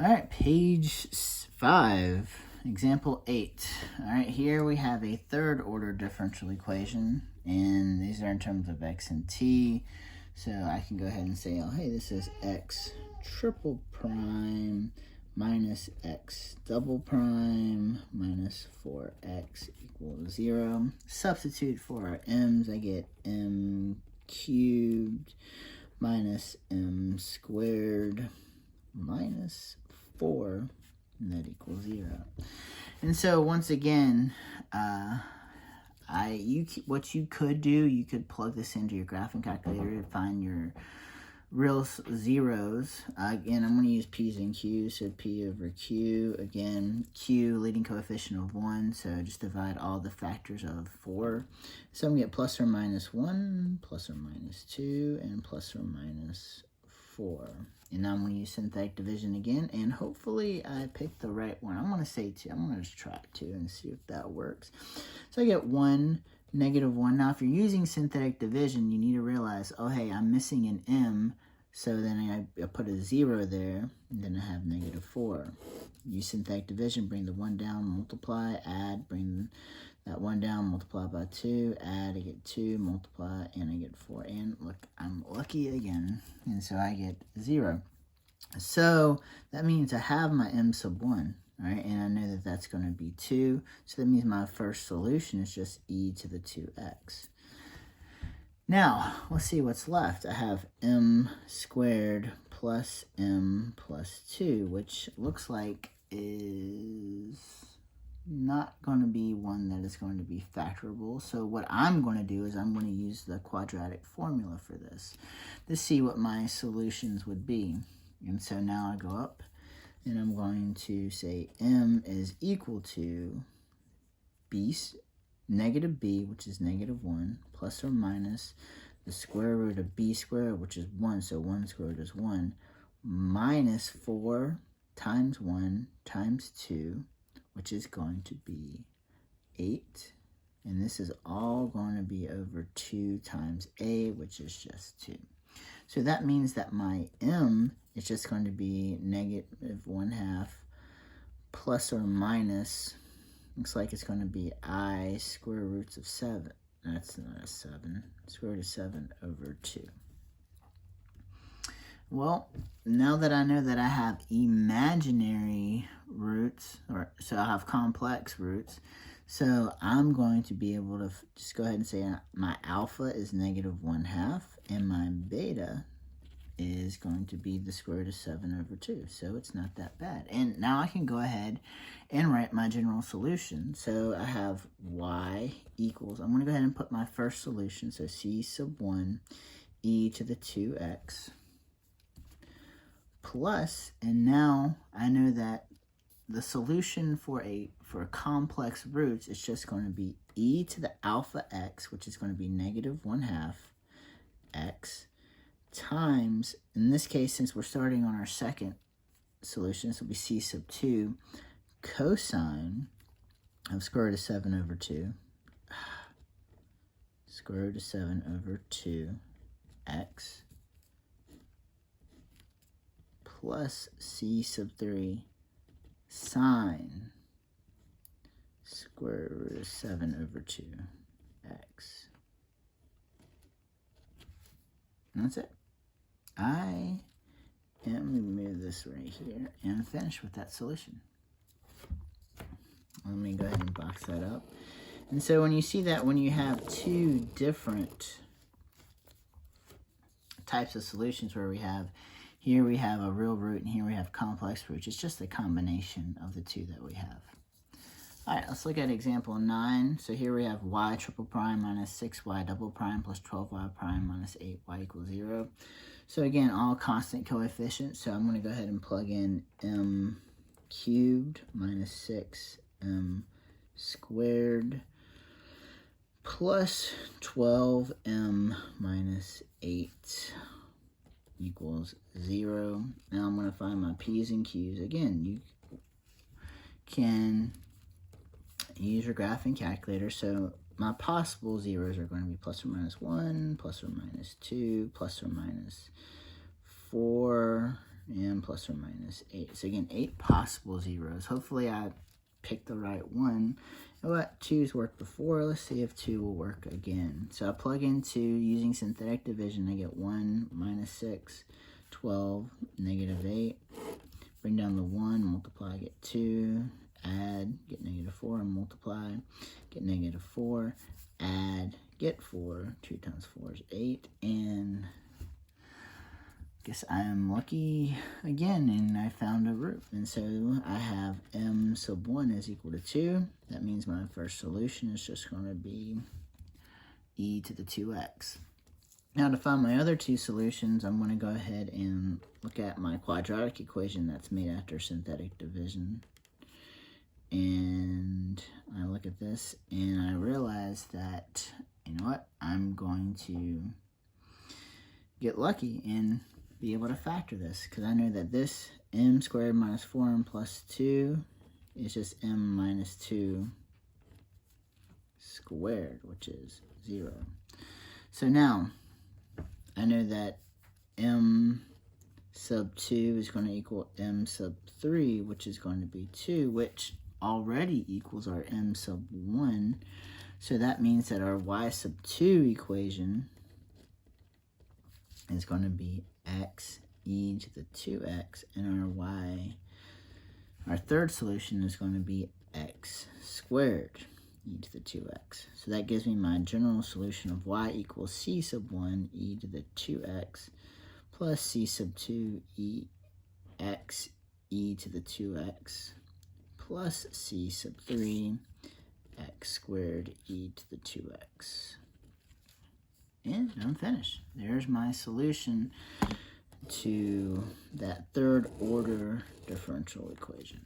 All right, page 5, example 8. All right, here we have a third order differential equation, and these are in terms of x and t. So I can go ahead and say, oh, hey, this is x triple prime minus x double prime minus 4x equals 0. Substitute for our m's, I get m cubed minus m squared minus 4, and that equals 0. And so once again, what you could do, you could plug this into your graphing calculator to find your real zeros. Again, I'm going to use p's and q's, so p over q. Again, q, leading coefficient of 1, so just divide all the factors of 4. So I'm going to get plus or minus 1, plus or minus 2, and plus or minus 4. And now I'm going to use synthetic division again, and hopefully I picked the right one. I'm going to say 2. I'm going to just try 2 and see if that works. So I get 1, negative 1. Now, if you're using synthetic division, you need to realize, oh, hey, I'm missing an m, so then I put a 0 there, and then I have negative 4. Use synthetic division, bring the 1 down, multiply, add, bring that 1 down, multiply by 2, add, I get 2, multiply, and I get 4. And look, I'm lucky again, and so I get 0. So that means I have my m sub 1, all right, and I know that that's going to be 2. So that means my first solution is just e to the 2x. Now, let's see what's left. I have m squared plus m plus 2, which looks like is not going to be one that is going to be factorable. So what I'm going to do is I'm going to use the quadratic formula for this to see what my solutions would be. And so now I go up, and I'm going to say m is equal to b, negative b, which is negative 1, plus or minus the square root of b squared, which is 1, so 1 squared is 1, minus 4 times 1 times 2, which is going to be 8. And this is all going to be over 2 times a, which is just 2. So that means that my m is just going to be negative 1/2 plus or minus, looks like it's going to be I square roots of 7. That's not a 7. Square root of 7 over 2. Well, now that I know that I have imaginary roots, so I have complex roots, so I'm going to be able to just go ahead and say my alpha is negative 1/2, and my beta is going to be the square root of 7 over 2. So it's not that bad. And now I can go ahead and write my general solution. So I have y equals, I'm going to go ahead and put my first solution. So c sub 1 e to the 2x plus, and now I know that the solution for complex roots is just going to be e to the alpha x, which is going to be negative 1/2 x, times, in this case, since we're starting on our second solution, this will be c sub 2 cosine of square root of 7 over 2, square root of 7 over 2x, plus c sub 3 sine square root of 7 over 2x. And that's it. I am going to move this right here and finish with that solution. Let me go ahead and box that up. And so when you see that, when you have two different types of solutions where here we have a real root and here we have complex roots, it's just a combination of the two that we have. All right, let's look at example 9. So here we have y triple prime minus 6y double prime plus 12y prime minus 8y equals 0. So again, all constant coefficients. So I'm going to go ahead and plug in m cubed minus 6m squared plus 12m minus 8 equals 0. Now I'm going to find my p's and q's. Again, you can use your graphing calculator. So my possible zeros are going to be plus or minus 1, plus or minus 2, plus or minus 4, and plus plus or minus 8. So again, 8 possible zeros. Hopefully I picked the right one. You know what? 2's worked before. Let's see if 2 will work again. So I plug into, using synthetic division, I get 1 minus 6, 12, negative 8. Bring down the 1, multiply, get 2. Add, get negative 4, and multiply, get negative 4. Add, get 4. 2 times 4 is 8. And guess I am lucky again, and I found a root. And so I have m sub 1 is equal to 2. That means my first solution is just going to be e to the 2x. Now to find my other two solutions, I'm going to go ahead and look at my quadratic equation that's made after synthetic division. And I look at this and I realize that, you know what, I'm going to get lucky and be able to factor this, because I know that this m squared minus 4m plus 2 is just m minus 2 squared, which is 0. So now I know that m sub 2 is going to equal m sub 3, which is going to be 2, which already equals our m sub 1. So that means that our y sub 2 equation is going to be x e to the 2x, and our third solution is going to be x squared e to the 2x. So that gives me my general solution of y equals c sub 1 e to the 2x plus c sub 2 x e to the 2x plus c sub 3 x squared e to the 2x. And I'm finished. There's my solution to that third order differential equation.